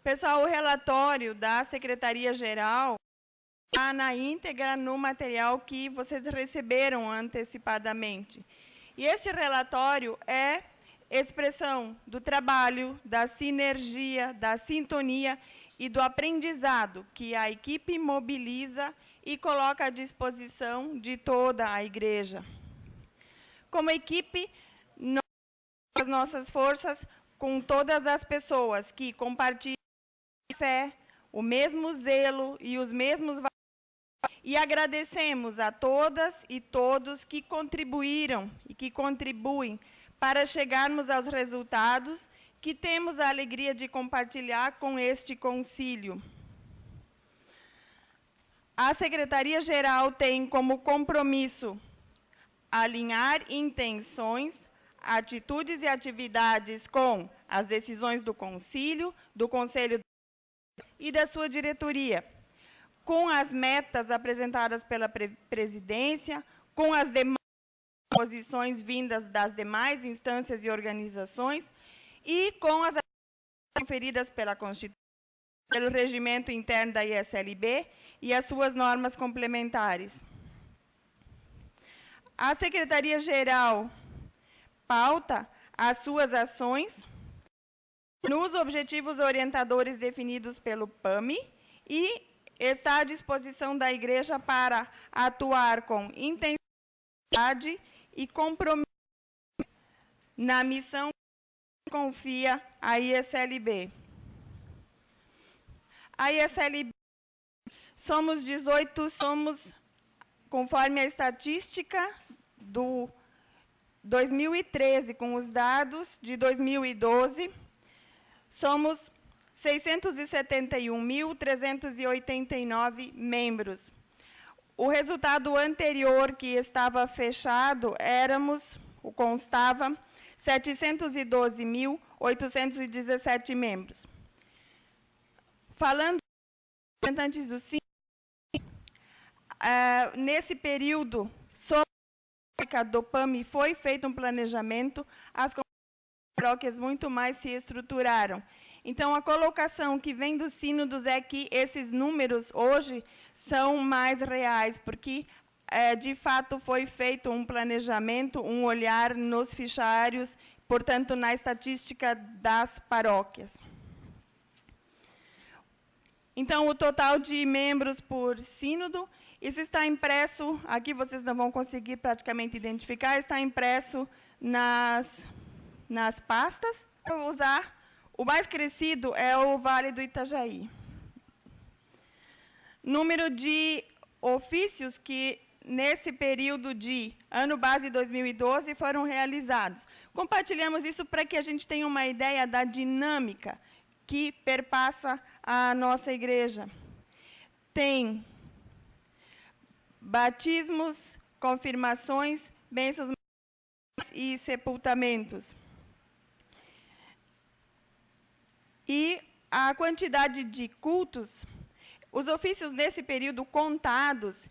Pessoal, o relatório da Secretaria-Geral está na íntegra no material que vocês receberam antecipadamente. E este relatório é expressão do trabalho, da sinergia, da sintonia e do aprendizado que a equipe mobiliza e coloca à disposição de toda a igreja. Como equipe, nós as nossas forças com todas as pessoas que compartilham a fé, o mesmo zelo e os mesmos valores. E agradecemos a todas e todos que contribuíram e que contribuem para chegarmos aos resultados que temos a alegria de compartilhar com este concílio. A Secretaria-Geral tem como compromisso alinhar intenções, atitudes e atividades com as decisões do concílio, do Conselho e da sua diretoria, com as metas apresentadas pela presidência, com as demais posições vindas das demais instâncias e organizações e com as conferidas pela Constituição, pelo regimento interno da ISLB e as suas normas complementares. A Secretaria-Geral pauta as suas ações nos objetivos orientadores definidos pelo PAMI e está à disposição da Igreja para atuar com intensidade e compromisso na missão que confia a ISLB. A ISLB, somos 18, conforme a estatística do 2013, com os dados de 2012, somos 671.389 membros. O resultado anterior que estava fechado, constava 712.817 membros. Falando dos representantes do SIM, nesse período, sobre a do PAMI, foi feito um planejamento, as paróquias muito mais se estruturaram. Então, a colocação que vem dos sínodos é que esses números, hoje, são mais reais, porque, de fato, foi feito um planejamento, um olhar nos fichários, portanto, na estatística das paróquias. Então, o total de membros por sínodo, isso está impresso, aqui vocês não vão conseguir praticamente identificar, está impresso nas pastas. Eu vou usar, o mais crescido é o Vale do Itajaí. Número de ofícios que, nesse período de ano base 2012, foram realizados. Compartilhamos isso para que a gente tenha uma ideia da dinâmica que perpassa a nossa igreja. Tem batismos, confirmações, bênçãos e sepultamentos. E a quantidade de cultos, os ofícios nesse período contados,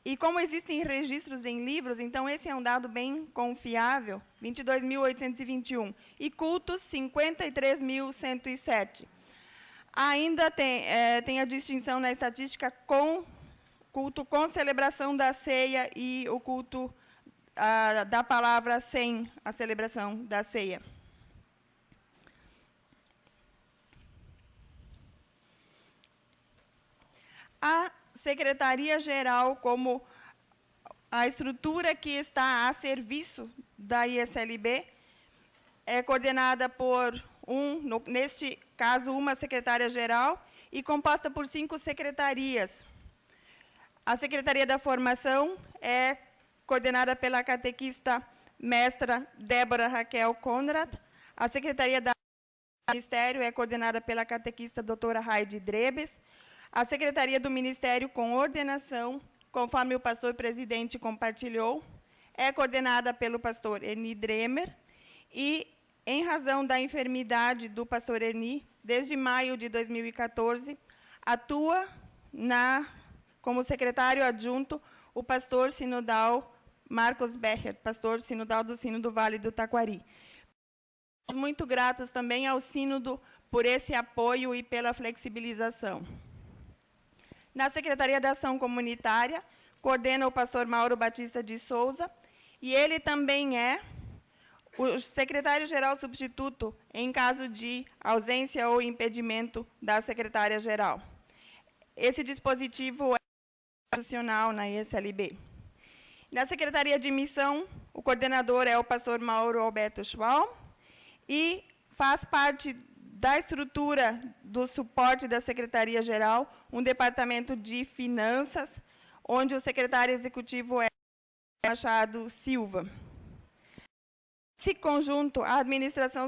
e como existem registros em livros, então esse é um dado bem confiável, 22.821, e cultos, 53.107. Ainda tem a distinção na estatística com culto com celebração da ceia e o culto da palavra sem a celebração da ceia. A Secretaria-Geral, como a estrutura que está a serviço da ISLB, é coordenada por neste caso, uma secretária-geral, e composta por 5 secretarias. A Secretaria da Formação é coordenada pela catequista mestra Débora Raquel Conrad. A Secretaria do Ministério é coordenada pela catequista doutora Heidi Drebes. A Secretaria do Ministério, com ordenação, conforme o pastor presidente compartilhou, é coordenada pelo pastor Erni Dremer e, em razão da enfermidade do pastor Erni, desde maio de 2014, atua como secretário adjunto o pastor sinodal Marcos Becher, pastor sinodal do Sínodo do Vale do Taquari. Muito gratos também ao Sínodo por esse apoio e pela flexibilização. Na Secretaria da Ação Comunitária, coordena o pastor Mauro Batista de Souza, e ele também é o secretário-geral substituto em caso de ausência ou impedimento da secretária-geral. Esse dispositivo é institucional na ESLB. Na Secretaria de Missão, o coordenador é o pastor Mauro Alberto Schwalm e faz parte da estrutura do suporte da Secretaria-Geral, um departamento de finanças, onde o secretário executivo é Machado Silva. Nesse conjunto, a administração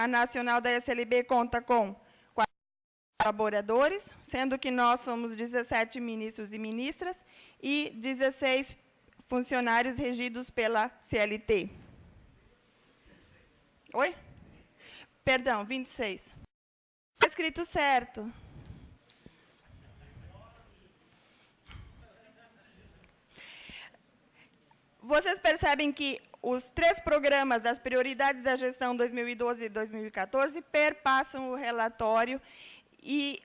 nacional da ESLB conta com 4 colaboradores, sendo que nós somos 17 ministros e ministras e 16 funcionários regidos pela CLT. Oi? Perdão, 26. Está escrito certo. Vocês percebem que os 3 programas das prioridades da gestão 2012 e 2014 perpassam o relatório e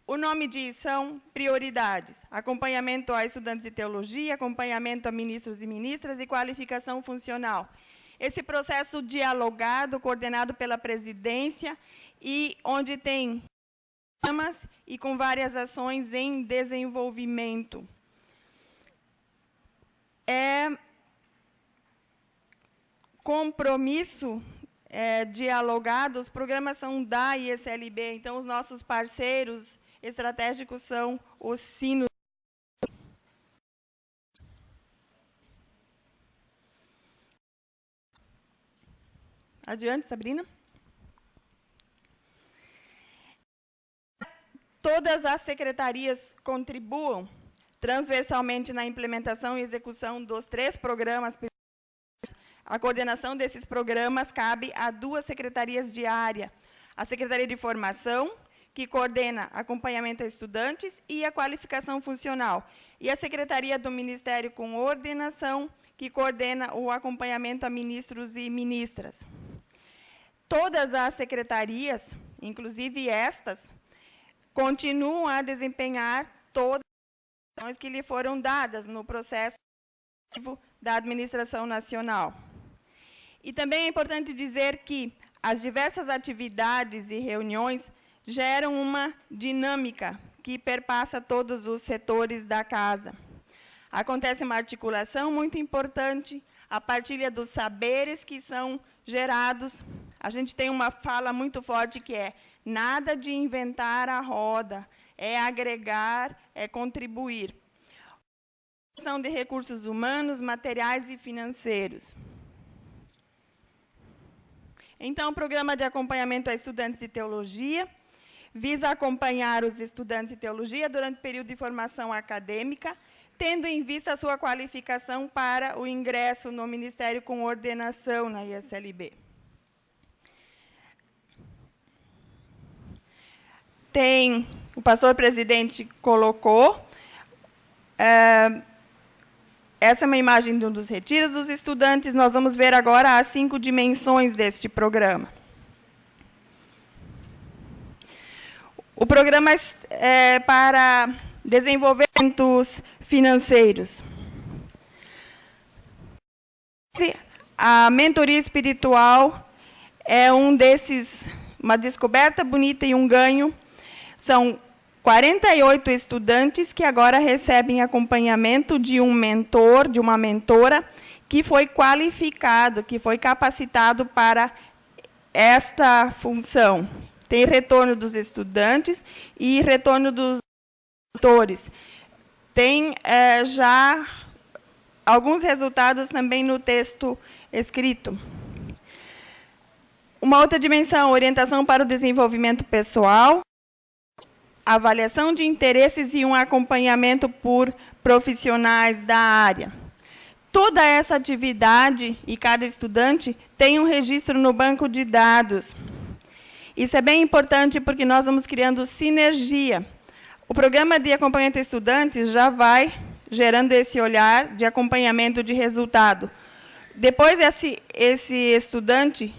o nome diz são prioridades: acompanhamento a estudantes de teologia, acompanhamento a ministros e ministras e qualificação funcional. Esse processo dialogado, coordenado pela presidência e onde tem programas e com várias ações em desenvolvimento. Compromisso dialogado, os programas são da ESLB, então os nossos parceiros estratégicos são os Sínodos. Adiante, Sabrina. Todas as secretarias contribuam transversalmente na implementação e execução dos 3 programas. A coordenação desses programas cabe a 2 secretarias de área: a Secretaria de Formação, que coordena acompanhamento a estudantes e a qualificação funcional, e a Secretaria do Ministério com Ordenação, que coordena o acompanhamento a ministros e ministras. Todas as secretarias, inclusive estas, continuam a desempenhar todas as funções que lhe foram dadas no processo da administração nacional. E também é importante dizer que as diversas atividades e reuniões geram uma dinâmica que perpassa todos os setores da casa. Acontece uma articulação muito importante, a partilha dos saberes que são gerados. A gente tem uma fala muito forte que é: nada de inventar a roda, é agregar, é contribuir. São de recursos humanos, materiais e financeiros. Então, o programa de acompanhamento a estudantes de teologia visa acompanhar os estudantes de teologia durante o período de formação acadêmica, tendo em vista a sua qualificação para o ingresso no Ministério com ordenação na ESLB. O pastor presidente colocou, essa é uma imagem de um dos retiros dos estudantes. Nós vamos ver agora as 5 dimensões deste programa. O programa é para desenvolvimentos financeiros. A mentoria espiritual é uma descoberta bonita e um ganho. São 48 estudantes que agora recebem acompanhamento de um mentor, de uma mentora, que foi qualificado, que foi capacitado para esta função. Tem retorno dos estudantes e retorno dos mentores. Tem já alguns resultados também no texto escrito. Uma outra dimensão, orientação para o desenvolvimento pessoal, avaliação de interesses e um acompanhamento por profissionais da área. Toda essa atividade e cada estudante tem um registro no banco de dados. Isso é bem importante porque nós vamos criando sinergia. O programa de acompanhamento a estudantes já vai gerando esse olhar de acompanhamento de resultado. Depois, esse estudante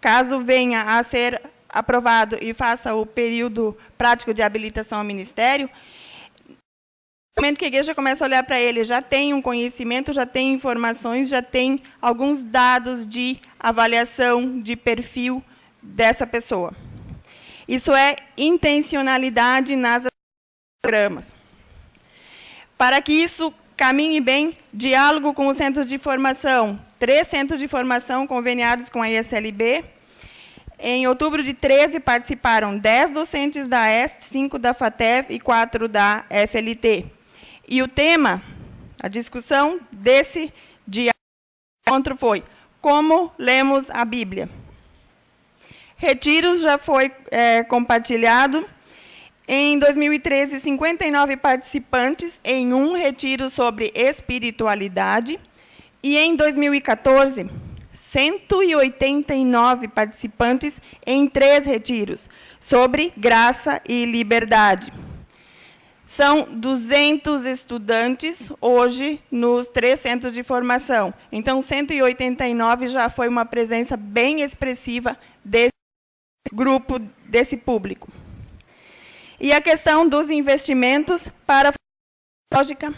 caso venha a ser aprovado e faça o período prático de habilitação ao ministério, no momento que a igreja começa a olhar para ele, já tem um conhecimento, já tem informações, já tem alguns dados de avaliação de perfil dessa pessoa. Isso é intencionalidade nas programas. Para que isso caminhe bem, diálogo com os centros de formação. 3 centros de formação conveniados com a ISLB. Em outubro de 13, participaram 10 docentes da EST, 5 da FATEV e 4 da FLT. E o tema, a discussão desse encontro foi como lemos a Bíblia. Retiros já foi compartilhado. Em 2013, 59 participantes em um retiro sobre espiritualidade. E em 2014, 189 participantes em 3 retiros sobre graça e liberdade. São 200 estudantes hoje nos 3 centros de formação. Então, 189 já foi uma presença bem expressiva desse grupo, desse público. E a questão dos investimentos para a lógica,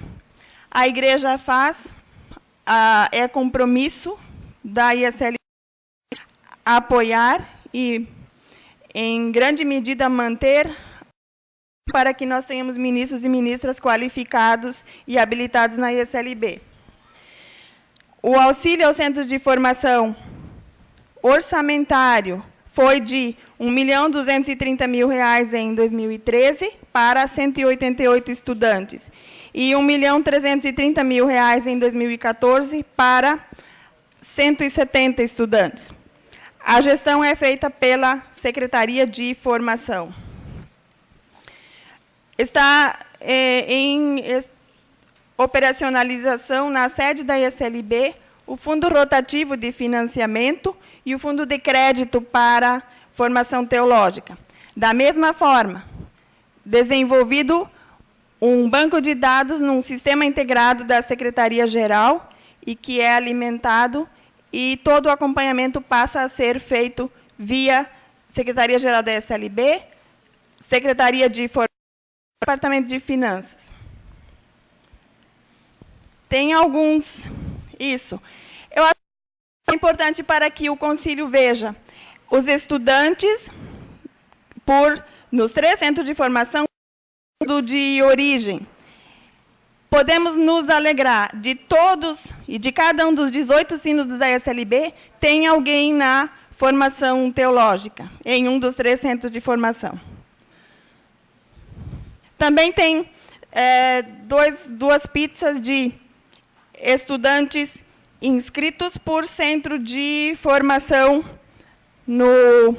a igreja faz, é compromisso da ISL apoiar e, em grande medida, manter para que nós tenhamos ministros e ministras qualificados e habilitados na ISLB. O auxílio aos centros de formação orçamentário foi de R$ 1.230.000 em 2013 para 188 estudantes e R$ 1.330.000 em 2014 para 170 estudantes. A gestão é feita pela Secretaria de Formação. Está em operacionalização na sede da ISLB o Fundo Rotativo de Financiamento e o Fundo de Crédito para Formação Teológica. Da mesma forma, desenvolvido um banco de dados num sistema integrado da Secretaria-Geral e que é alimentado e todo o acompanhamento passa a ser feito via Secretaria-Geral da ISLB, Secretaria de Formação, Departamento de Finanças. Tem alguns... Isso. Eu acho que é importante para que o concílio veja os estudantes nos 3 centros de formação de origem. Podemos nos alegrar de todos e de cada um dos 18 sínodos da ISLB tem alguém na formação teológica, em um dos 3 centros de formação. Também tem 2 pizzas de estudantes inscritos por centro de formação no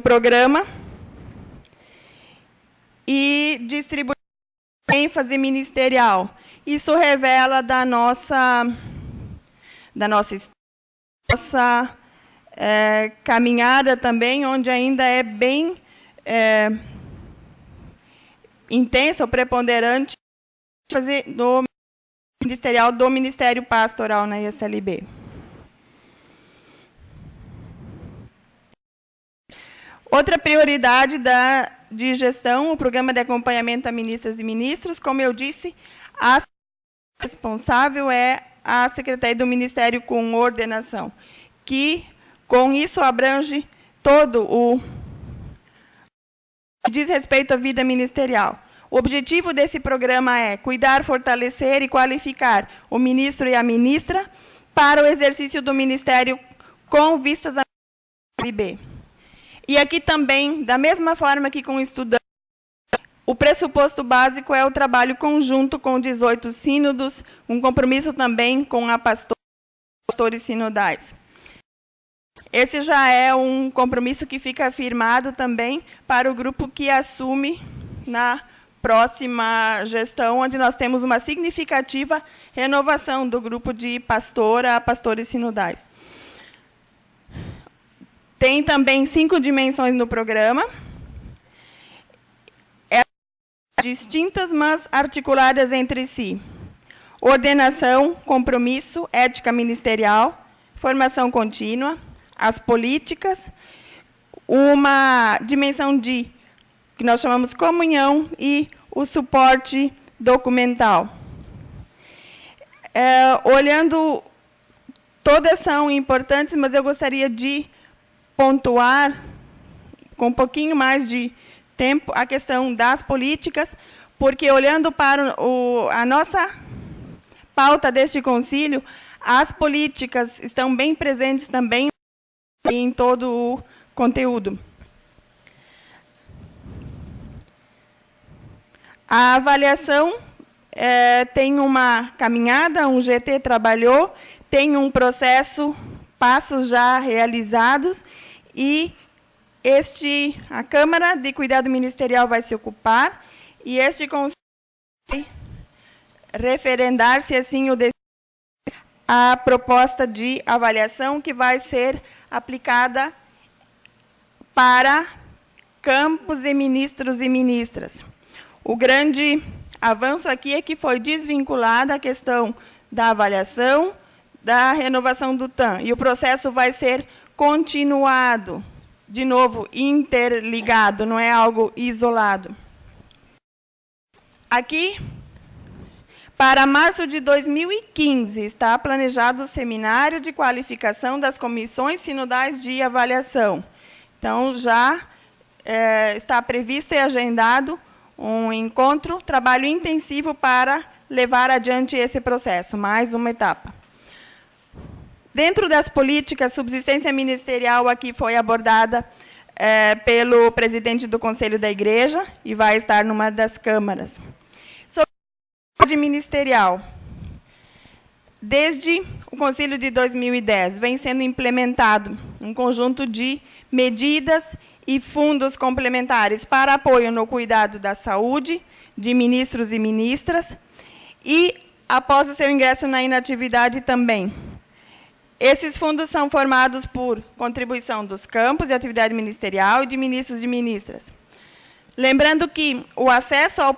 programa e distribuição de ênfase ministerial. Isso revela da nossa caminhada também, onde ainda é bem intensa ou preponderante do ministerial do Ministério Pastoral na ISLB. Outra prioridade de gestão, o programa de acompanhamento a ministras e ministros, como eu disse, a responsável é a Secretaria do Ministério com Ordenação, que com isso abrange todo o que diz respeito à vida ministerial. O objetivo desse programa é cuidar, fortalecer e qualificar o ministro e a ministra para o exercício do ministério com vistas à ISLB. E aqui também, da mesma forma que com o estudante, o pressuposto básico é o trabalho conjunto com 18 sínodos, um compromisso também com a pastores sinodais. Esse já é um compromisso que fica afirmado também para o grupo que assume na próxima gestão, onde nós temos uma significativa renovação do grupo de pastor a pastores sinodais. Tem também 5 dimensões no programa, distintas, mas articuladas entre si. Ordenação, compromisso, ética ministerial, formação contínua, as políticas, uma dimensão de, que nós chamamos comunhão, e o suporte documental. Olhando, todas são importantes, mas eu gostaria de pontuar, com um pouquinho mais de tempo, a questão das políticas, porque, olhando para a nossa pauta deste concílio, as políticas estão bem presentes também em todo o conteúdo. A avaliação tem uma caminhada, um GT trabalhou, tem um processo, passos já realizados, e a Câmara de Cuidado Ministerial vai se ocupar, e este conselho vai referendar, se assim o decidir, a proposta de avaliação que vai ser aplicada para campos e ministros e ministras. O grande avanço aqui é que foi desvinculada a questão da avaliação, da renovação do TAM, e o processo vai ser continuado, de novo, interligado, não é algo isolado. Aqui, para março de 2015, está planejado o seminário de qualificação das comissões sinodais de avaliação. Então, já está previsto e agendado um encontro, trabalho intensivo para levar adiante esse processo, mais uma etapa. Dentro das políticas, subsistência ministerial aqui foi abordada pelo presidente do Conselho da Igreja, e vai estar numa das câmaras. Sobre a saúde ministerial, desde o Concílio de 2010, vem sendo implementado um conjunto de medidas e fundos complementares para apoio no cuidado da saúde de ministros e ministras, e, após o seu ingresso na inatividade também. Esses fundos são formados por contribuição dos campos de atividade ministerial e de ministros e ministras. Lembrando que o acesso a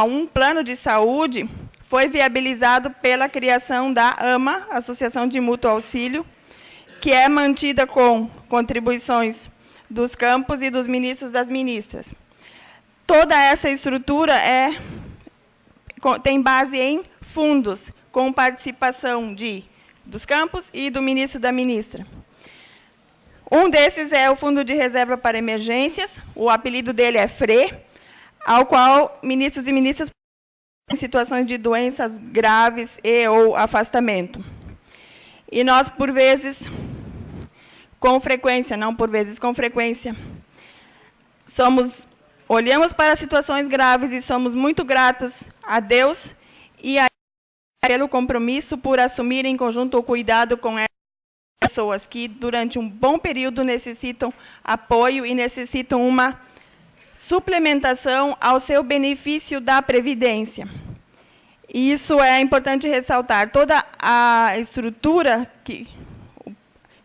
um plano de saúde foi viabilizado pela criação da AMA, Associação de Mútuo Auxílio, que é mantida com contribuições dos campos e dos ministros e das ministras. Toda essa estrutura tem base em fundos, com participação dos campos e do ministro e da ministra. Um desses é o Fundo de Reserva para Emergências, o apelido dele é FRE, ao qual ministros e ministras em situações de doenças graves e ou afastamento. E nós, por vezes, com frequência, não por vezes, com frequência, olhamos para situações graves e somos muito gratos a Deus e a pelo compromisso por assumir em conjunto o cuidado com essas pessoas que, durante um bom período, necessitam apoio e necessitam uma suplementação ao seu benefício da Previdência. E isso é importante ressaltar. Toda a estrutura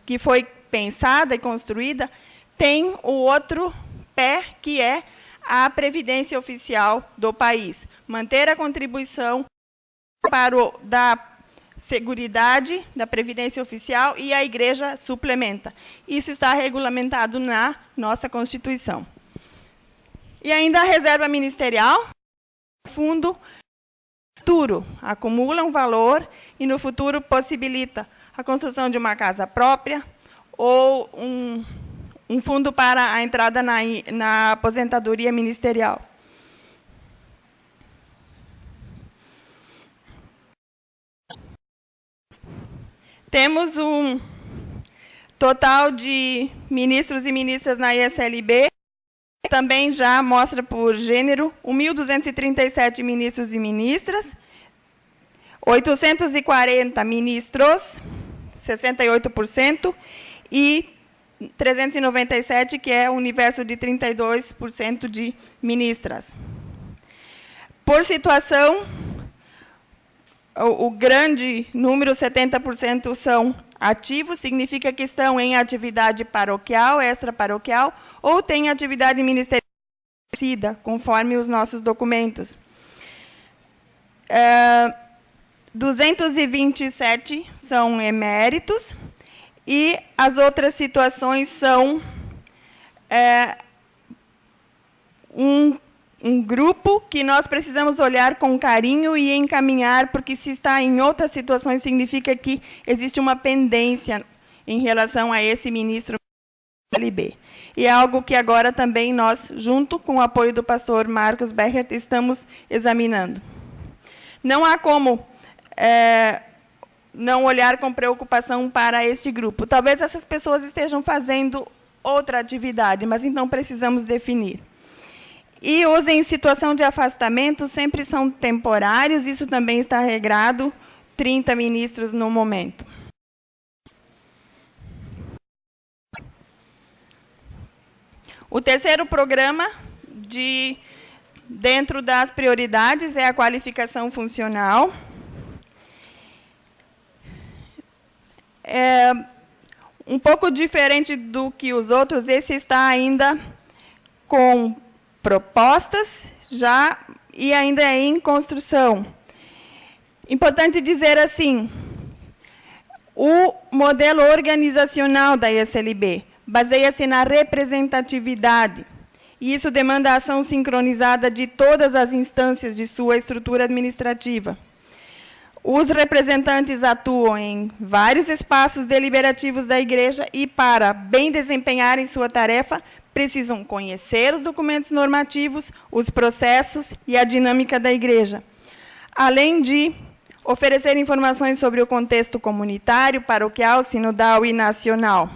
que foi pensada e construída tem o outro pé, que é a Previdência Oficial do país. Manter a contribuição da Seguridade, da Previdência Oficial, e a Igreja suplementa. Isso está regulamentado na nossa Constituição. E ainda a reserva ministerial, fundo futuro, acumula um valor e no futuro possibilita a construção de uma casa própria ou um fundo para a entrada na aposentadoria ministerial. Temos um total de ministros e ministras na ISLB, também já mostra por gênero, 1.237 ministros e ministras, 840 ministros, 68%, e 397, que é o universo de 32% de ministras. Por situação, o grande número, 70%, são ativos, significa que estão em atividade paroquial, extraparoquial, ou têm atividade ministerial, conforme os nossos documentos. 227 são eméritos, E as outras situações são um grupo que nós precisamos olhar com carinho e encaminhar, porque se está em outras situações, significa que existe uma pendência em relação a esse ministro da SLB. E é algo que agora também nós, junto com o apoio do pastor Marcos Beckert, estamos examinando. Não há como não olhar com preocupação para este grupo. Talvez essas pessoas estejam fazendo outra atividade, mas então precisamos definir. E os em situação de afastamento sempre são temporários, isso também está regrado, 30 ministros no momento. O terceiro programa, dentro das prioridades, é a qualificação funcional. Um pouco diferente do que os outros, esse está ainda com propostas e ainda é em construção. Importante dizer assim, o modelo organizacional da ESLB baseia-se na representatividade, e isso demanda a ação sincronizada de todas as instâncias de sua estrutura administrativa. Os representantes atuam em vários espaços deliberativos da Igreja e, para bem desempenharem sua tarefa, precisam conhecer os documentos normativos, os processos e a dinâmica da Igreja, além de oferecer informações sobre o contexto comunitário, paroquial, sinodal e nacional.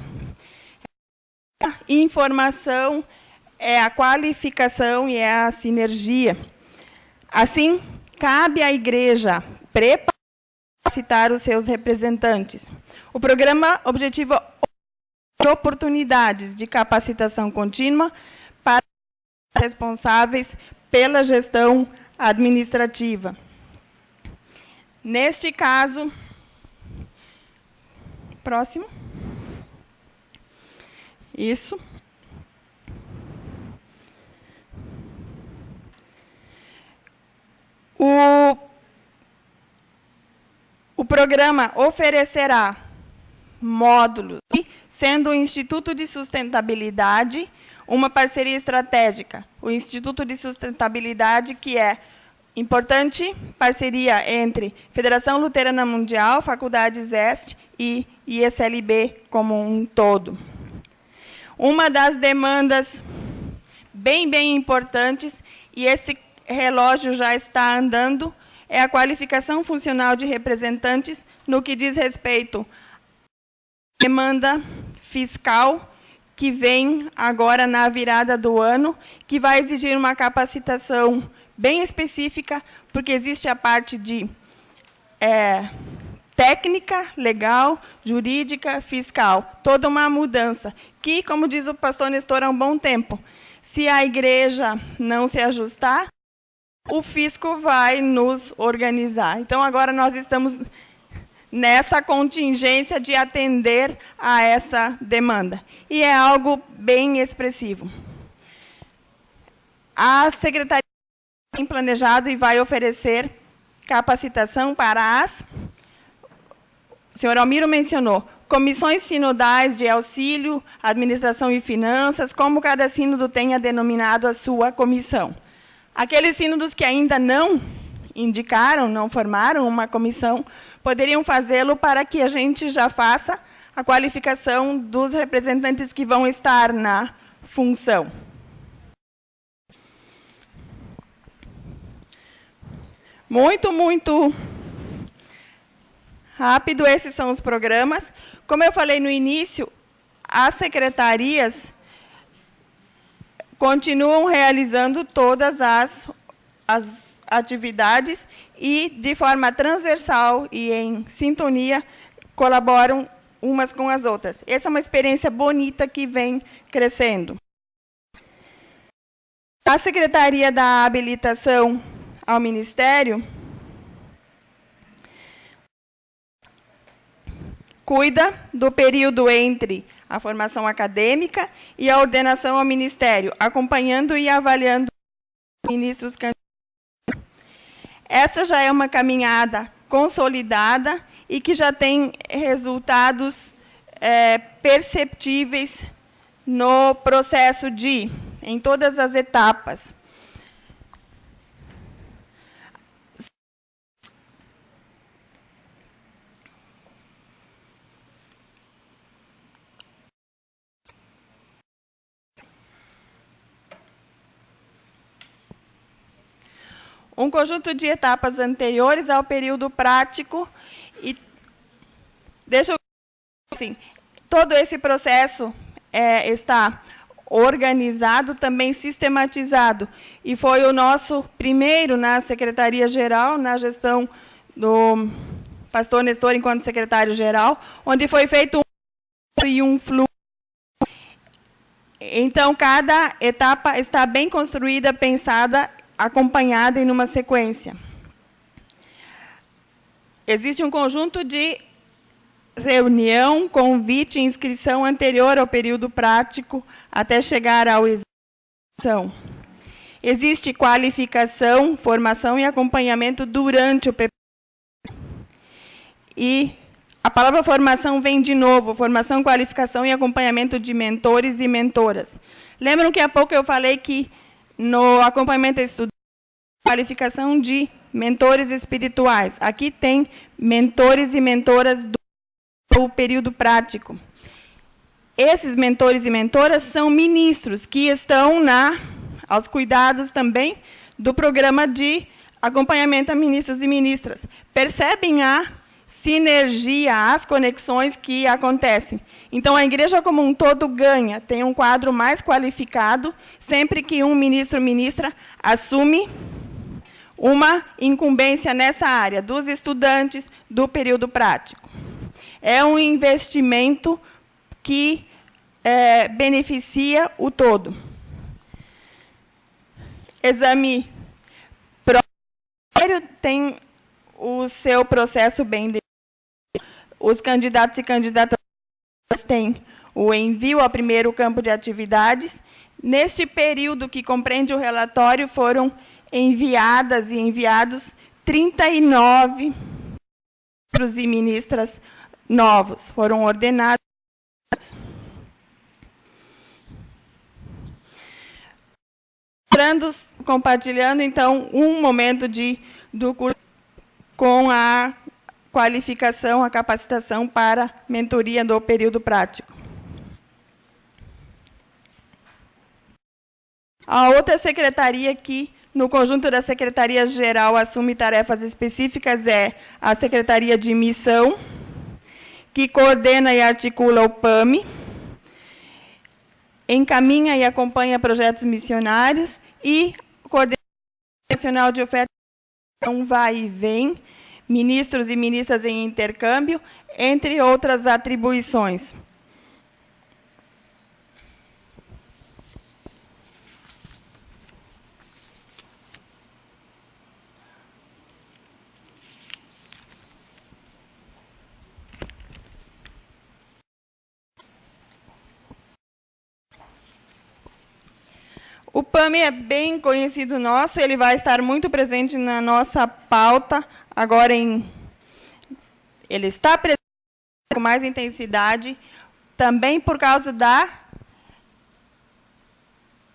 A informação é a qualificação e é a sinergia. Assim, cabe à Igreja capacitar os seus representantes. O programa objetiva oportunidades de capacitação contínua para os responsáveis pela gestão administrativa. Neste caso, próximo. Isso. O programa oferecerá módulos, sendo o Instituto de Sustentabilidade uma parceria estratégica. O Instituto de Sustentabilidade, que é importante parceria entre Federação Luterana Mundial, Faculdades Este e ESLB como um todo. Uma das demandas bem importantes, e esse relógio já está andando, é a qualificação funcional de representantes no que diz respeito à demanda fiscal que vem agora na virada do ano, que vai exigir uma capacitação bem específica, porque existe a parte de técnica, legal, jurídica, fiscal, toda uma mudança, que, como diz o pastor Nestor há um bom tempo, se a Igreja não se ajustar, o fisco vai nos organizar. Então, agora nós estamos nessa contingência de atender a essa demanda. E é algo bem expressivo. A Secretaria tem planejado e vai oferecer capacitação para o senhor Almiro mencionou, comissões sinodais de auxílio, administração e finanças, como cada sínodo tenha denominado a sua comissão. Aqueles sínodos que ainda não indicaram, não formaram uma comissão, poderiam fazê-lo para que a gente já faça a qualificação dos representantes que vão estar na função. Muito rápido, esses são os programas. Como eu falei no início, as secretarias continuam realizando todas as atividades e, de forma transversal e em sintonia, colaboram umas com as outras. Essa é uma experiência bonita que vem crescendo. A Secretaria da Habilitação ao Ministério cuida do período entre a formação acadêmica e a ordenação ao Ministério, acompanhando e avaliando os ministros candidatos. Essa já é uma caminhada consolidada e que já tem resultados perceptíveis no processo em todas as etapas. Um conjunto de etapas anteriores ao período prático e deixa eu assim, todo esse processo está organizado, também sistematizado, e foi o nosso primeiro na Secretaria-Geral, na gestão do pastor Nestor enquanto secretário-geral, onde foi feito um fluxo. Então, cada etapa está bem construída, pensada, acompanhada em uma sequência. Existe um conjunto de reunião, convite e inscrição anterior ao período prático, até chegar ao exame. Existe qualificação, formação e acompanhamento durante o PPP. E a palavra formação vem de novo, formação, qualificação e acompanhamento de mentores e mentoras. Lembram que há pouco eu falei que no acompanhamento a estudante, qualificação de mentores espirituais. Aqui tem mentores e mentoras do período prático. Esses mentores e mentoras são ministros que estão aos cuidados também do programa de acompanhamento a ministros e ministras. Percebem a sinergia, as conexões que acontecem. Então, a igreja como um todo ganha, tem um quadro mais qualificado, sempre que um ministro ou ministra assume uma incumbência nessa área, dos estudantes do período prático. É um investimento que beneficia o todo. Exame próprio tem o seu processo bem definido. Os candidatos e candidatas têm o envio ao primeiro campo de atividades. Neste período que compreende o relatório, foram enviadas e enviados 39 ministros e ministras novos. Foram ordenados. Compartilhando, então, um momento do curso com a qualificação, a capacitação para mentoria do período prático. A outra secretaria que, no conjunto da Secretaria-Geral, assume tarefas específicas é a Secretaria de Missão, que coordena e articula o PAMI, encaminha e acompanha projetos missionários e coordena nacional de oferta, vai e vem, ministros e ministras em intercâmbio, entre outras atribuições. O PAMI é bem conhecido nosso, ele vai estar muito presente na nossa pauta, agora ele está presente com mais intensidade, também por causa da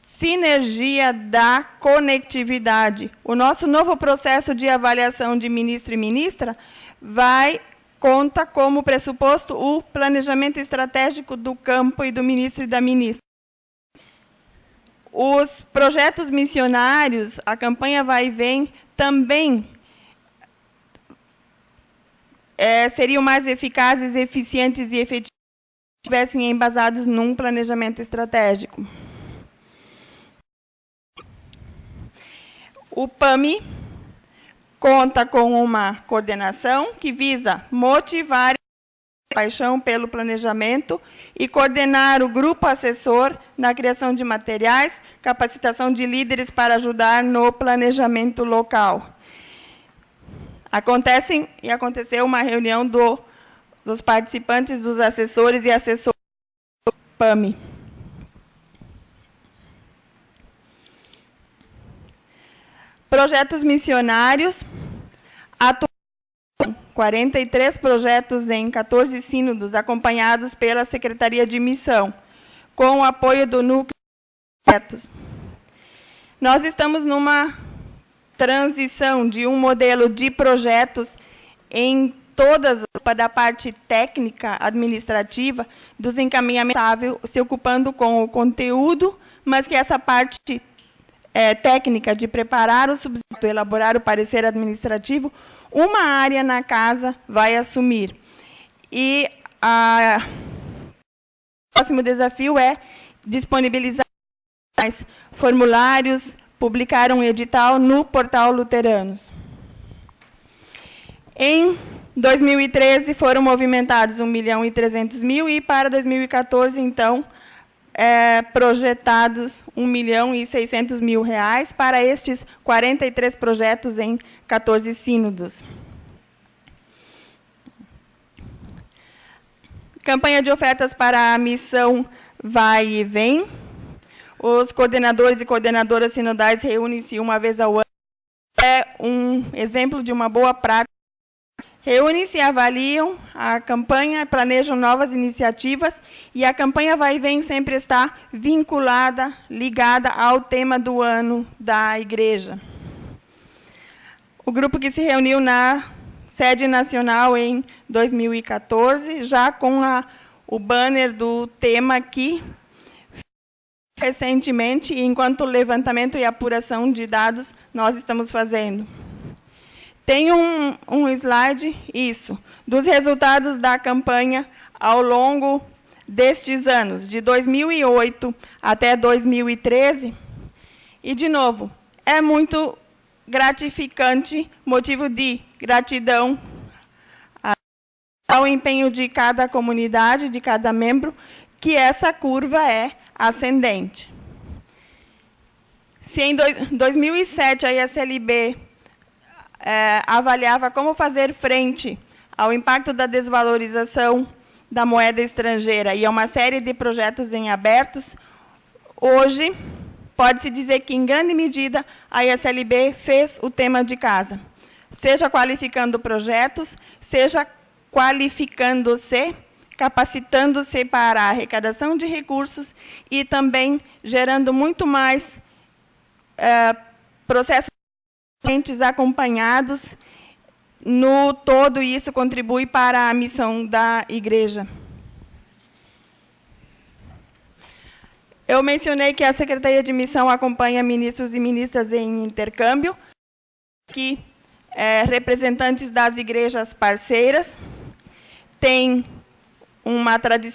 sinergia da conectividade. O nosso novo processo de avaliação de ministro e ministra conta como pressuposto o planejamento estratégico do campo e do ministro e da ministra. Os projetos missionários, a campanha Vai e Vem, também seriam mais eficazes, eficientes e efetivos se estivessem embasados num planejamento estratégico. O PAMI conta com uma coordenação que visa motivar a paixão pelo planejamento e coordenar o grupo assessor na criação de materiais, capacitação de líderes para ajudar no planejamento local. Aconteceu uma reunião dos participantes, dos assessores e assessores do PAMI. Projetos missionários atuam 43 projetos em 14 sínodos, acompanhados pela Secretaria de Missão, com o apoio do Núcleo de Projetos. Nós estamos numa transição de um modelo de projetos em todas da parte técnica, administrativa, dos encaminhamentos, se ocupando com o conteúdo, mas que essa parte técnica de preparar o subsídio, elaborar o parecer administrativo, uma área na casa vai assumir. E o próximo desafio é disponibilizar formulários, publicar um edital no portal Luteranos. Em 2013, foram movimentados 1.300.000 e, para 2014, então, projetados R$1.600.000 para estes 43 projetos em 14 sínodos. Campanha de ofertas para a missão vai e vem. Os coordenadores e coordenadoras sinodais reúnem-se uma vez ao ano. É um exemplo de uma boa prática. Reúnem-se, avaliam a campanha, planejam novas iniciativas, e a campanha vai e vem sempre está vinculada, ligada ao tema do ano da igreja. O grupo que se reuniu na sede nacional em 2014, já com o banner do tema aqui, recentemente, enquanto levantamento e apuração de dados nós estamos fazendo. Tem um slide, isso, dos resultados da campanha ao longo destes anos, de 2008 até 2013. E, de novo, é muito gratificante, motivo de gratidão ao empenho de cada comunidade, de cada membro, que essa curva é ascendente. Se em 2007 a ISLB avaliava como fazer frente ao impacto da desvalorização da moeda estrangeira e a uma série de projetos em abertos, hoje pode-se dizer que, em grande medida, a ISLB fez o tema de casa, seja qualificando projetos, seja qualificando-se, capacitando-se para a arrecadação de recursos e também gerando muito mais processos acompanhados no todo, e isso contribui para a missão da igreja. Eu mencionei que a Secretaria de Missão acompanha ministros e ministras em intercâmbio, que representantes das igrejas parceiras, tem uma tradição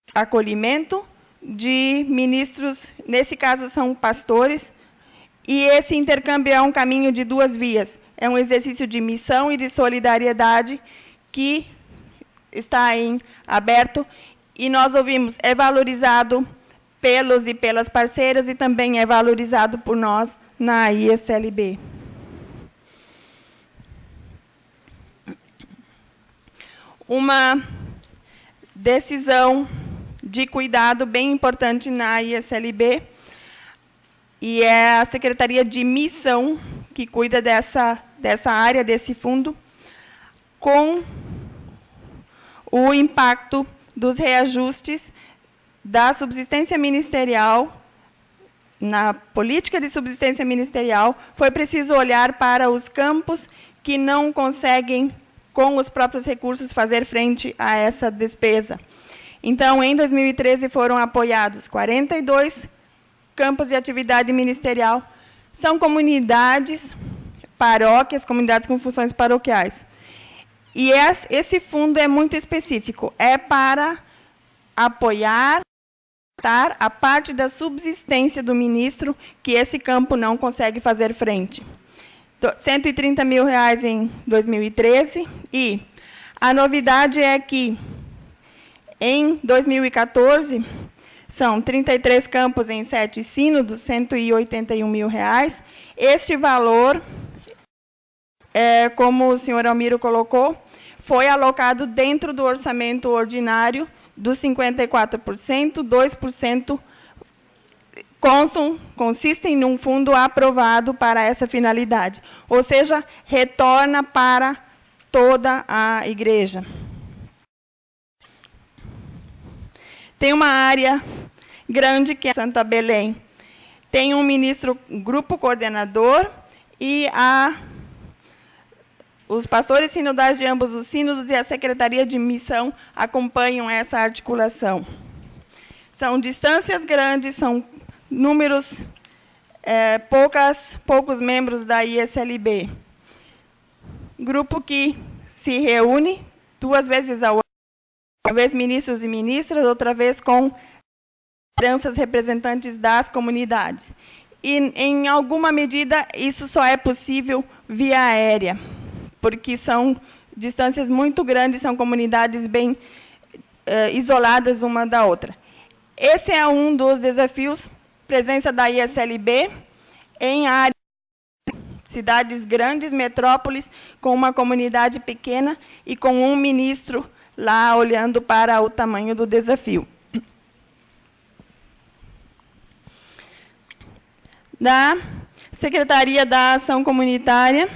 de acolhimento de ministros, nesse caso são pastores, e esse intercâmbio é um caminho de duas vias. É um exercício de missão e de solidariedade que está em aberto, e nós ouvimos, é valorizado pelos e pelas parceiras e também é valorizado por nós na ISLB. Uma decisão de cuidado bem importante na ISLB, e é a Secretaria de Missão que cuida dessa área, desse fundo, com o impacto dos reajustes da subsistência ministerial. Na política de subsistência ministerial, foi preciso olhar para os campos que não conseguem, com os próprios recursos, fazer frente a essa despesa. Então, em 2013, foram apoiados 42 campos de atividade ministerial. São comunidades, paróquias, comunidades com funções paroquiais. E esse fundo é muito específico, é para apoiar a parte da subsistência do ministro, que esse campo não consegue fazer frente. R$130 mil em 2013, e a novidade é que, em 2014, são 33 campos em 7 sínodos, R$181 mil. Este valor, como o senhor Almiro colocou, foi alocado dentro do orçamento ordinário dos 54%, 2% consistem num fundo aprovado para essa finalidade. Ou seja, retorna para toda a igreja. Tem uma área grande, que é Santa Belém. Tem um ministro, um grupo coordenador, e os pastores sinodais de ambos os sínodos e a Secretaria de Missão acompanham essa articulação. São distâncias grandes, são números, poucos membros da ISLB. Grupo que se reúne 2 vezes ao ano, uma vez ministros e ministras, outra vez com lideranças representantes das comunidades. E, em alguma medida, isso só é possível via aérea, porque são distâncias muito grandes, são comunidades bem isoladas uma da outra. Esse é um dos desafios, presença da ISLB em áreas, cidades grandes, metrópoles, com uma comunidade pequena e com um ministro lá olhando para o tamanho do desafio. Da Secretaria da Ação Comunitária,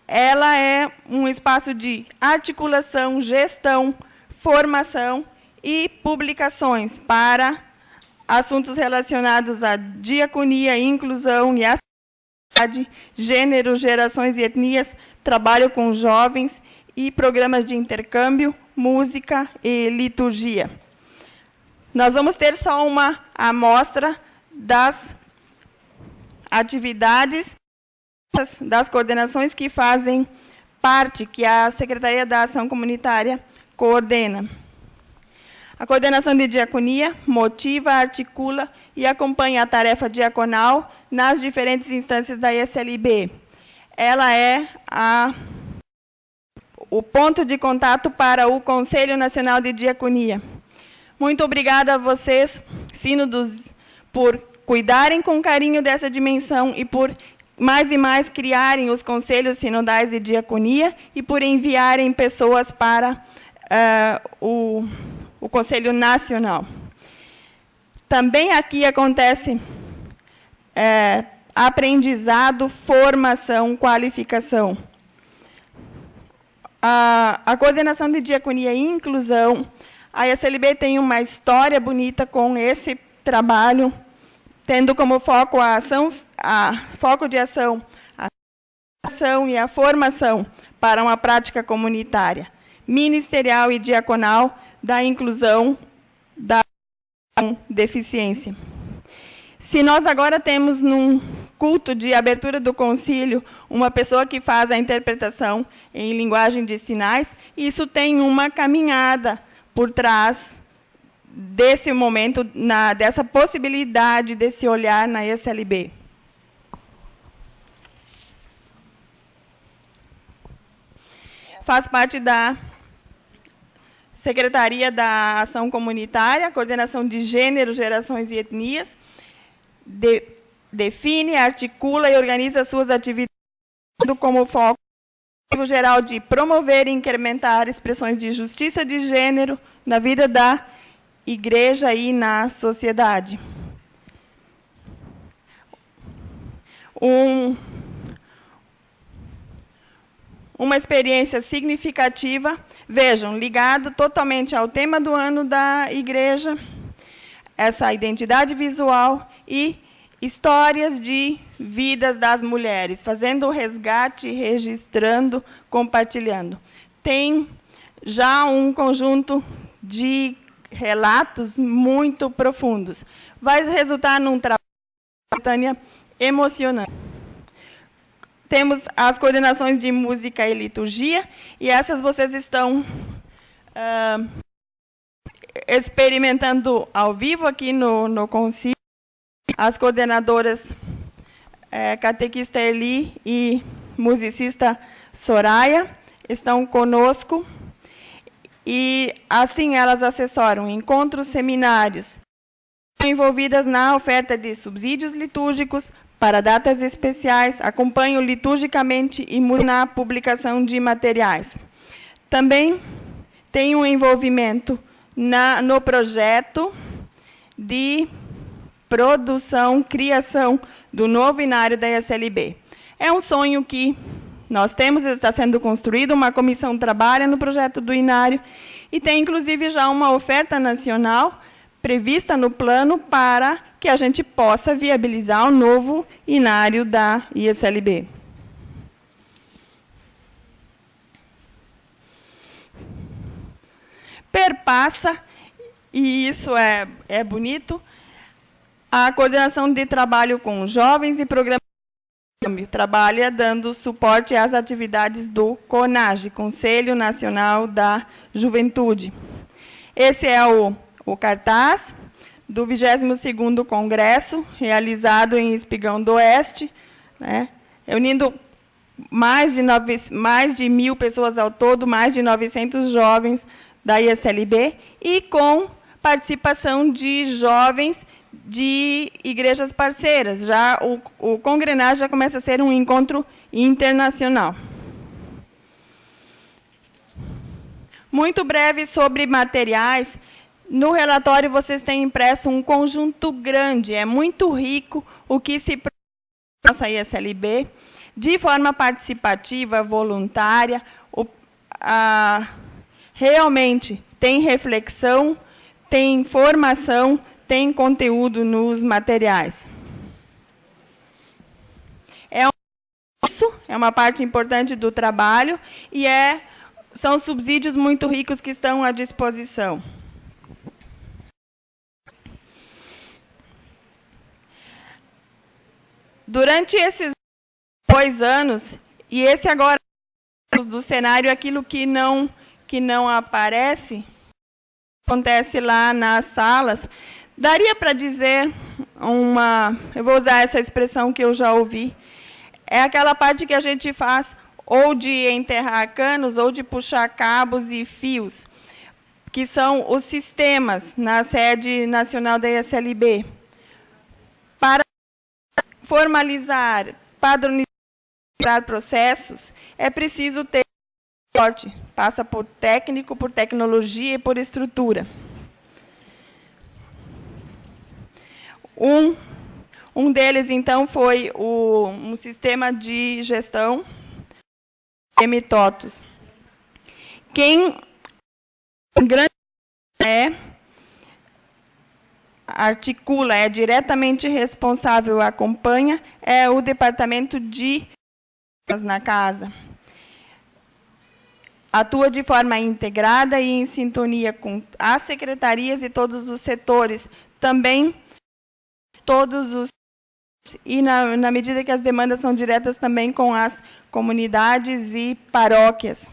ela é um espaço de articulação, gestão, formação e publicações para assuntos relacionados à diaconia, inclusão e acessibilidade, gênero, gerações e etnias, trabalho com jovens e programas de intercâmbio, música e liturgia. Nós vamos ter só uma amostra das atividades das coordenações que fazem parte, que a Secretaria da Ação Comunitária coordena. A coordenação de diaconia motiva, articula e acompanha a tarefa diaconal nas diferentes instâncias da ISLB. Ela é o ponto de contato para o Conselho Nacional de Diaconia. Muito obrigada a vocês, sínodos, por cuidarem com carinho dessa dimensão e por mais e mais criarem os conselhos sinodais de diaconia e por enviarem pessoas para o Conselho Nacional. Também aqui acontece aprendizado, formação, qualificação. A coordenação de diaconia e inclusão, a ISLB tem uma história bonita com esse trabalho, tendo como foco foco de ação, a ação e a formação para uma prática comunitária, ministerial e diaconal da inclusão da deficiência. Se nós agora temos num culto de abertura do concílio uma pessoa que faz a interpretação em linguagem de sinais, isso tem uma caminhada por trás desse momento, dessa possibilidade desse olhar na ISLB. Faz parte da Secretaria da Ação Comunitária, coordenação de gênero, gerações e etnias, define, articula e organiza suas atividades como foco geral de promover e incrementar expressões de justiça de gênero na vida da igreja e na sociedade. Uma experiência significativa, vejam, ligado totalmente ao tema do ano da igreja, essa identidade visual e histórias de vidas das mulheres, fazendo o resgate, registrando, compartilhando. Tem já um conjunto de relatos muito profundos. Vai resultar num trabalho emocionante. Temos as coordenações de música e liturgia, e essas vocês estão experimentando ao vivo aqui no concílio. As coordenadoras catequista Eli e musicista Soraya estão conosco, e assim elas assessoram encontros, seminários, envolvidas na oferta de subsídios litúrgicos para datas especiais, acompanham liturgicamente e na publicação de materiais. Também tem um envolvimento no projeto de produção, criação do novo inário da ISLB. É um sonho que Nós temos, está sendo construída, uma comissão trabalha no projeto do Inário, e tem, inclusive, já uma oferta nacional prevista no plano para que a gente possa viabilizar o novo Inário da ISLB. Perpassa, e isso é bonito, a coordenação de trabalho com jovens e programas de intercâmbio. Trabalha dando suporte às atividades do CONAGE, Conselho Nacional da Juventude. Esse é o cartaz do 22º Congresso, realizado em Espigão do Oeste, né, reunindo mais de 1.000 pessoas ao todo, mais de 900 jovens da ISLB, e com participação de jovens de igrejas parceiras. Já o Congrenage já começa a ser um encontro internacional. Muito breve sobre materiais. No relatório, vocês têm impresso um conjunto grande, é muito rico o que se propõe nossa ISLB, de forma participativa, voluntária, realmente tem reflexão, tem formação, tem conteúdo nos materiais. Isso é uma parte importante do trabalho e são subsídios muito ricos que estão à disposição. Durante esses 2 anos, e esse agora do cenário, aquilo que não aparece, acontece lá nas salas, daria para dizer eu vou usar essa expressão que eu já ouvi, é aquela parte que a gente faz ou de enterrar canos ou de puxar cabos e fios, que são os sistemas na sede nacional da ISLB. Para formalizar, padronizar processos, é preciso ter suporte. Passa por técnico, por tecnologia e por estrutura. Um deles, então, foi um sistema de gestão MTOTOS. Quem grande articula, é diretamente responsável, acompanha, é o departamento de na casa. Atua de forma integrada e em sintonia com as secretarias e todos os setores, também e na medida que as demandas são diretas também com as comunidades e paróquias.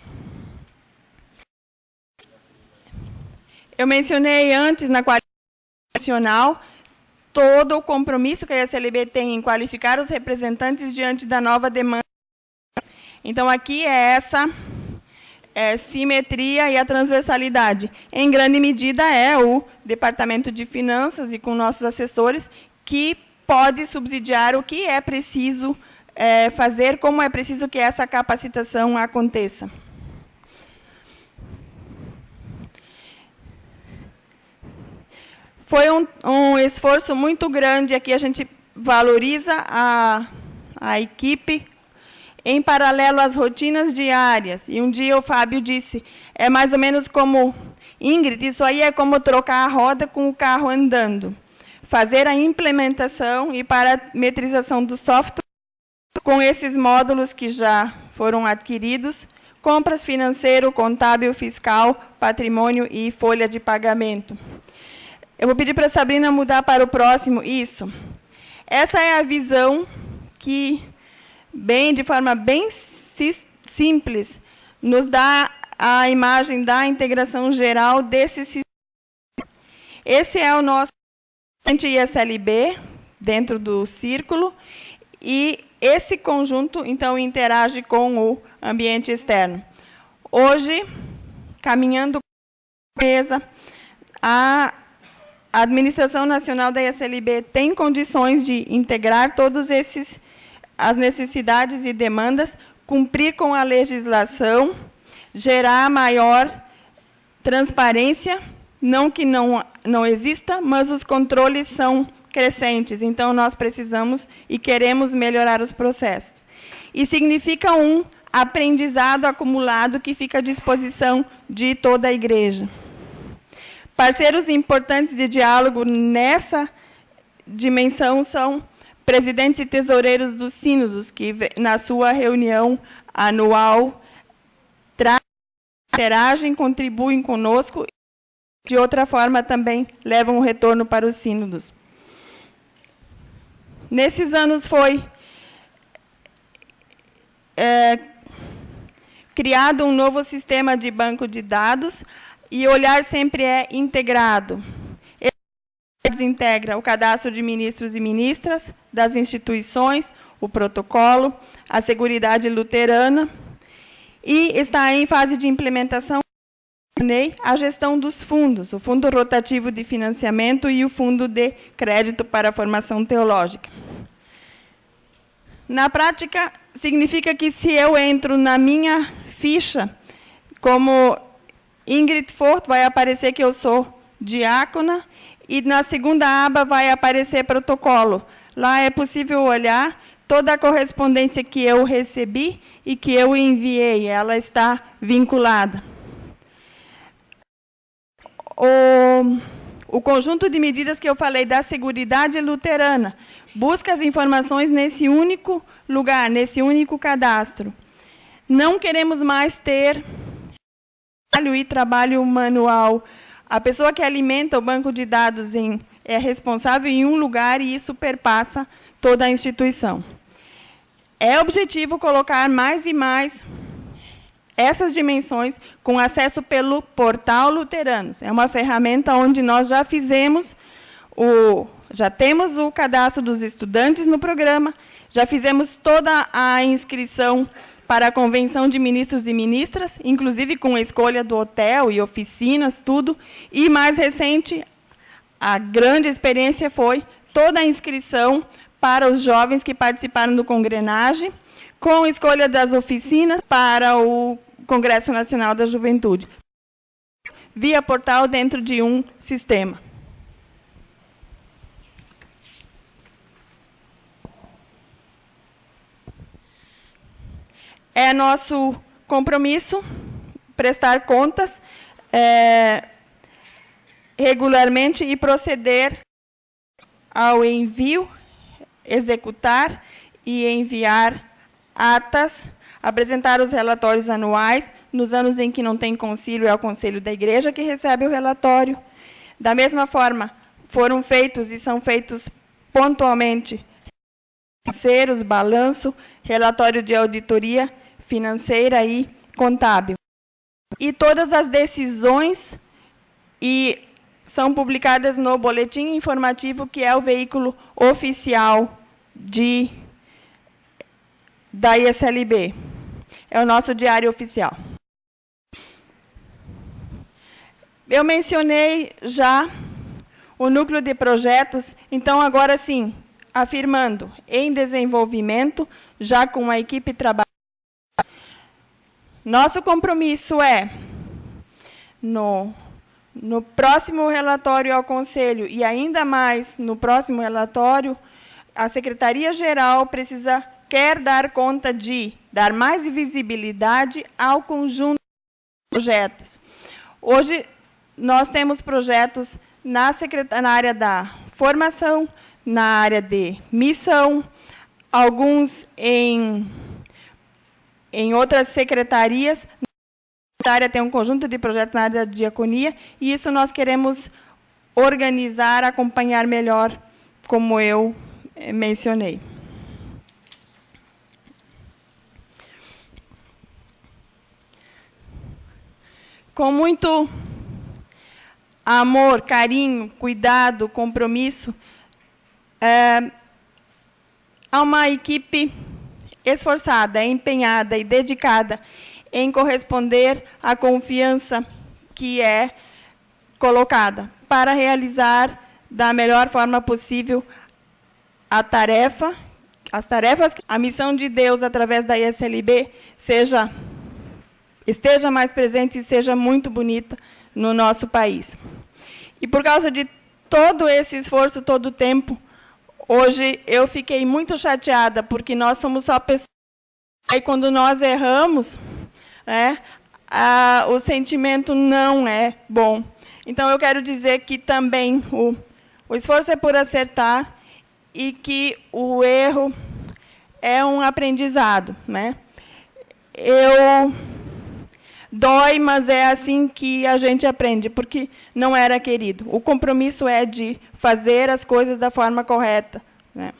Eu mencionei antes, na qualidade nacional, todo o compromisso que a ISLB tem em qualificar os representantes diante da nova demanda. Então, aqui é essa simetria e a transversalidade. Em grande medida, é o Departamento de Finanças e com nossos assessores que pode subsidiar o que é preciso fazer, como é preciso que essa capacitação aconteça. Foi um esforço muito grande, aqui a gente valoriza a equipe, em paralelo às rotinas diárias. E um dia o Fábio disse, é mais ou menos como, Ingrid, isso aí é como trocar a roda com o carro andando. Fazer a implementação e parametrização do software com esses módulos que já foram adquiridos, compras financeiro, contábil, fiscal, patrimônio e folha de pagamento. Eu vou pedir para a Sabrina mudar para o próximo, isso. Essa é a visão que, de forma bem simples, nos dá a imagem da integração geral desse sistema. Esse é o nosso ISLB, dentro do círculo, e esse conjunto, então, interage com o ambiente externo. Hoje, caminhando com a mesa, a Administração Nacional da ISLB tem condições de integrar todos as necessidades e demandas, cumprir com a legislação, gerar maior transparência, não que não exista, mas os controles são crescentes, então nós precisamos e queremos melhorar os processos. E significa aprendizado acumulado que fica à disposição de toda a igreja. Parceiros importantes de diálogo nessa dimensão são presidentes e tesoureiros dos sínodos, que na sua reunião anual interagem, contribuem conosco, de outra forma também levam o retorno para os sínodos. Nesses anos foi criado um novo sistema de banco de dados e o olhar sempre é integrado. Ele integra o cadastro de ministros e ministras das instituições, o protocolo, a Seguridade Luterana, e está em fase de implementação a gestão dos fundos, o Fundo Rotativo de Financiamento e o Fundo de Crédito para a Formação Teológica. Na prática, significa que se eu entro na minha ficha, como Ingrid Fort, vai aparecer que eu sou diácona, e na segunda aba vai aparecer protocolo. Lá é possível olhar toda a correspondência que eu recebi e que eu enviei, ela está vinculada. O conjunto de medidas que eu falei da Seguridade Luterana busca as informações nesse único lugar, nesse único cadastro. Não queremos mais ter trabalho manual. A pessoa que alimenta o banco de dados é responsável em um lugar e isso perpassa toda a instituição. É objetivo colocar mais e mais essas dimensões com acesso pelo Portal Luteranos. É uma ferramenta onde nós já temos o cadastro dos estudantes no programa, já fizemos toda a inscrição para a Convenção de Ministros e Ministras, inclusive com a escolha do hotel e oficinas, tudo. E, mais recente, a grande experiência foi toda a inscrição para os jovens que participaram do Congrenage, com a escolha das oficinas para o Congresso Nacional da Juventude, via portal dentro de um sistema. É nosso compromisso prestar contas regularmente e proceder ao envio, executar e enviar atas, apresentar os relatórios anuais. Nos anos em que não tem concílio, é o Conselho da Igreja que recebe o relatório. Da mesma forma, foram feitos e são feitos pontualmente financeiros, balanço, relatório de auditoria financeira e contábil. E todas as decisões são publicadas no Boletim Informativo, que é o veículo oficial da ISLB. É o nosso diário oficial. Eu mencionei já o núcleo de projetos, então agora sim, afirmando, em desenvolvimento, já com a equipe trabalhando. Nosso compromisso é, no próximo relatório ao Conselho, e ainda mais no próximo relatório, a Secretaria-Geral quer dar conta de dar mais visibilidade ao conjunto de projetos. Hoje, nós temos projetos na área da formação, na área de missão, alguns em outras secretarias. Na área tem um conjunto de projetos na área da diaconia, e isso nós queremos organizar, acompanhar melhor, como eu mencionei. Com muito amor, carinho, cuidado, compromisso, há uma equipe esforçada, empenhada e dedicada em corresponder à confiança que é colocada para realizar da melhor forma possível as tarefas, a missão de Deus através da ISLB esteja mais presente e seja muito bonita no nosso país. E por causa de todo esse esforço, todo o tempo, hoje eu fiquei muito chateada, porque nós somos só pessoas E quando nós erramos, né, o sentimento não é bom. Então, eu quero dizer que também o esforço é por acertar e que o erro é um aprendizado, né? Dói, mas é assim que a gente aprende, porque não era querido. O compromisso é de fazer as coisas da forma correta, né?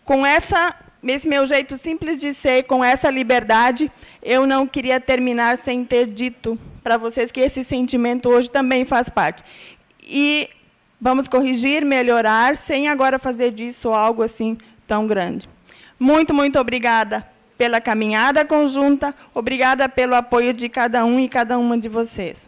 Com esse meu jeito simples de ser, com essa liberdade, eu não queria terminar sem ter dito para vocês que esse sentimento hoje também faz parte. E vamos corrigir, melhorar, sem agora fazer disso algo assim tão grande. Muito, muito obrigada pela caminhada conjunta, obrigada pelo apoio de cada um e cada uma de vocês.